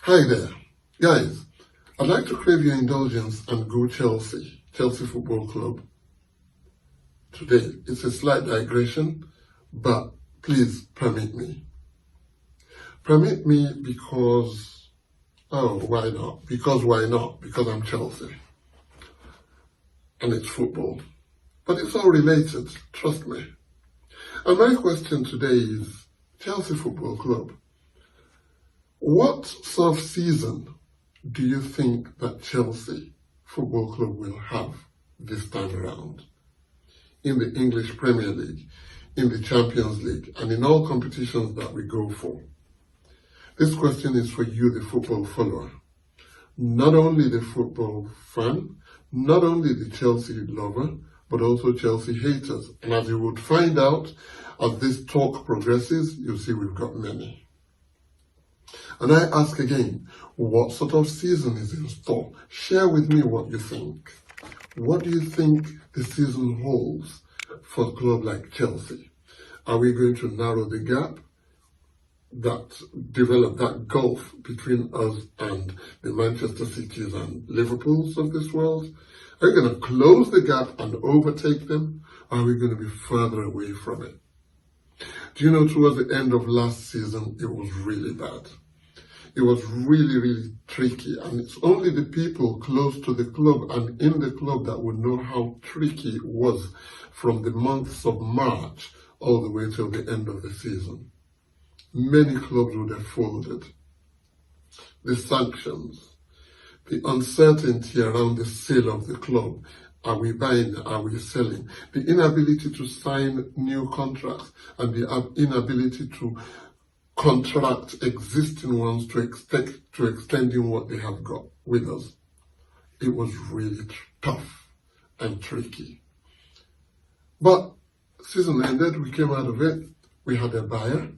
Hi there. Guys, I'd like to crave your indulgence and go Chelsea Football Club. Today, it's a slight digression, but please permit me. Permit me because, why not? Because why not? Because I'm Chelsea. And it's football. But it's all related, trust me. And my question today is, Chelsea Football Club, what sort of season do you think that Chelsea Football Club will have this time around? In the English Premier League, in the Champions League, and in all competitions that we go for. This question is for you, the football follower. Not only the football fan, not only the Chelsea lover, but also Chelsea haters. And as you would find out, as this talk progresses, you'll see we've got many. And I ask again, what sort of season is in store? Share with me what you think. What do you think the season holds for a club like Chelsea? Are we going to narrow the gap, develop that gulf between us and the Manchester Cities and Liverpools of this world? Are we going to close the gap and overtake them? Or are we going to be further away from it? Do you know, towards the end of last season, it was really bad. It was really, really tricky, and it's only the people close to the club and in the club that would know how tricky it was from the months of March all the way till the end of the season. Many clubs would have folded. The sanctions, the uncertainty around the sale of the club. Are we buying? Are we selling? The inability to sign new contracts and the inability to contract existing ones to extending what they have got with us. It was really tough and tricky. But season ended, we came out of it. We had a buyer.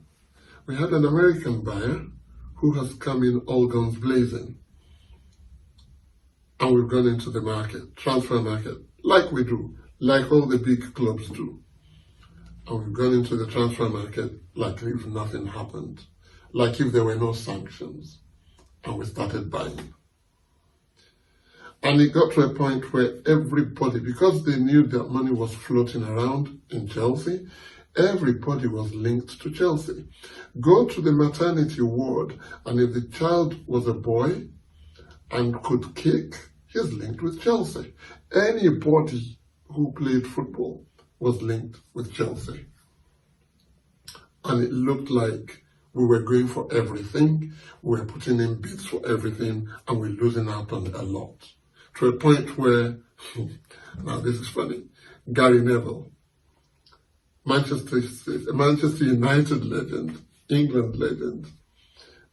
We had an American buyer who has come in all guns blazing. And we've gone into the market, transfer market, like we do, like all the big clubs do. And we've gone into the transfer market like if nothing happened, like if there were no sanctions, and we started buying. And it got to a point where everybody, because they knew that money was floating around in Chelsea, everybody was linked to Chelsea. Go to the maternity ward, and if the child was a boy and could kick, he's linked with Chelsea. Anybody who played football was linked with Chelsea. And it looked like we were going for everything, we were putting in bids for everything, and we're losing out on a lot. To a point where, now this is funny, Gary Neville, Manchester United legend, England legend,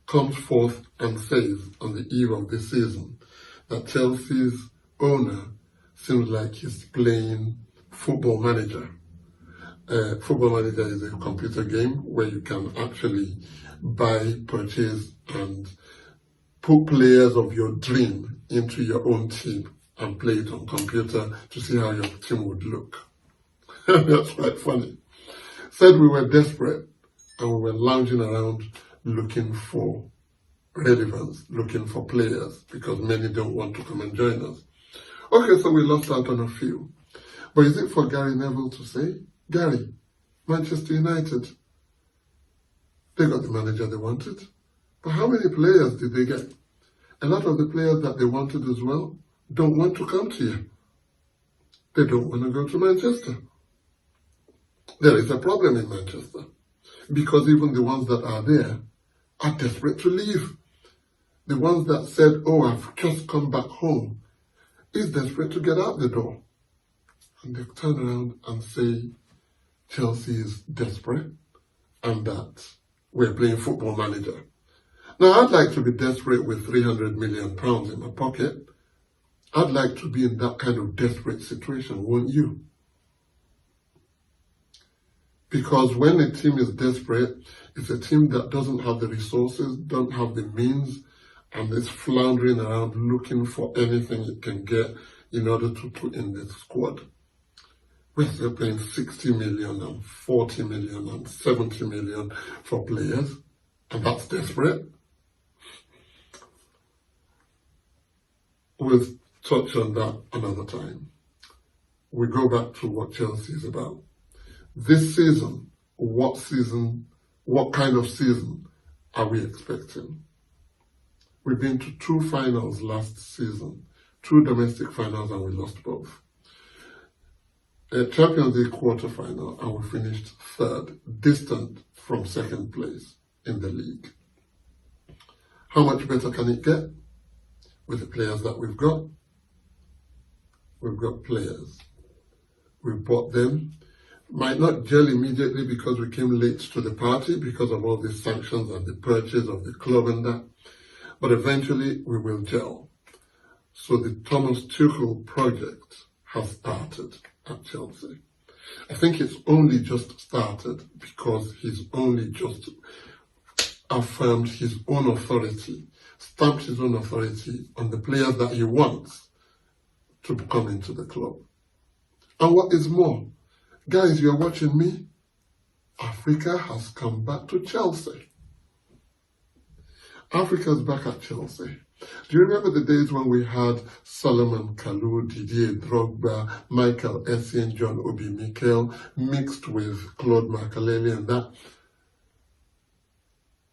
comes forth and says on the eve of this season that Chelsea's owner seems like he's playing Football Manager. Football Manager is a computer game where you can actually buy, purchase, and put players of your dream into your own team and play it on computer to see how your team would look. That's quite funny. Said we were desperate and we were lounging around looking for relevance, looking for players because many don't want to come and join us. Okay, so we lost out on a few. But is it for Gary Neville to say, Gary, Manchester United, they got the manager they wanted. But how many players did they get? A lot of the players that they wanted as well don't want to come to you. They don't want to go to Manchester. There is a problem in Manchester because even the ones that are there are desperate to leave. The ones that said, I've just come back home, is desperate to get out the door. And they turn around and say Chelsea is desperate and that we're playing Football Manager. Now, I'd like to be desperate with £300 million in my pocket. I'd like to be in that kind of desperate situation, won't you? Because when a team is desperate, it's a team that doesn't have the resources, don't have the means, and is floundering around looking for anything it can get in order to put in the squad. We're still paying 60 million and 40 million and 70 million for players, and that's desperate. we'll touch on that another time. We go back to what Chelsea is about. This season, what kind of season are we expecting? We've been to 2 finals last season, 2 domestic finals, and we lost both. A Champions League quarter-final, and we finished 3rd, distant from 2nd place in the league. How much better can it get with the players that we've got? We've got players. We've bought them. Might not gel immediately because we came late to the party because of all the sanctions and the purchase of the club and that. But eventually we will gel. So the Thomas Tuchel project has started at Chelsea. I think it's only just started because he's only just affirmed his own authority, stamped his own authority on the players that he wants to come into the club. And what is more, guys, you're watching me, Africa has come back to Chelsea. Africa's back at Chelsea. Do you remember the days when we had Solomon Kalou, Didier Drogba, Michael Essien, John Obi Mikel, mixed with Claude Makelele and that?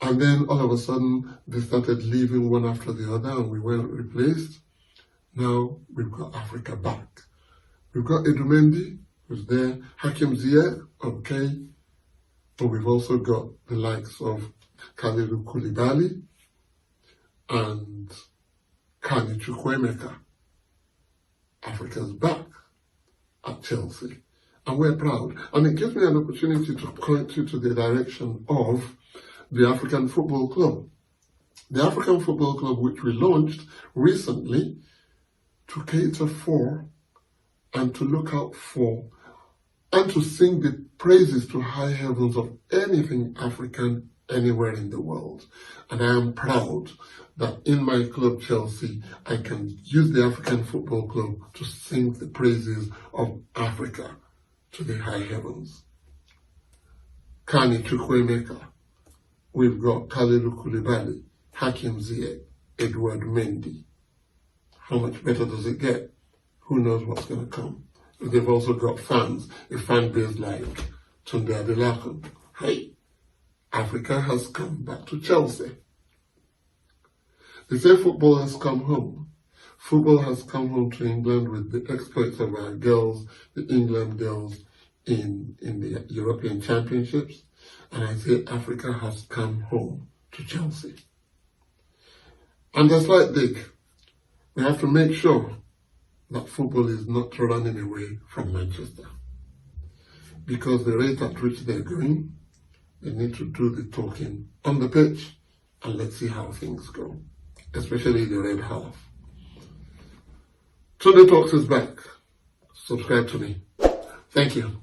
And then all of a sudden, they started leaving one after the other and we weren't replaced. Now we've got Africa back. We've got Edumendi, who's there, Hakim Ziyech, okay. But we've also got the likes of Kalidou Koulibaly and Kani Chukwuemeka. Africa's back at Chelsea. And we're proud. And it gives me an opportunity to point you to the direction of the African Football Club. The African Football Club, which we launched recently to cater for and to look out for and to sing the praises to high heavens of anything African anywhere in the world. And I am proud that in my club Chelsea, I can use the African Football Club to sing the praises of Africa to the high heavens. Kani Chukwuemeka, we've got Kalidou Koulibaly, Hakim Ziyech, Edouard Mendy. How much better does it get? Who knows what's going to come? They've also got fans, a fan base like Tunde Adelakun. Hey, Africa has come back to Chelsea. They say football has come home. Football has come home to England with the exploits of our girls, the England girls, in the European Championships. And I say Africa has come home to Chelsea. And a slight dig. We have to make sure that football is not running away from Manchester. Because the rate at which they're going, they need to do the talking on the pitch, and let's see how things go, especially the red half. Tunde Talks is back. Subscribe to me. Thank you.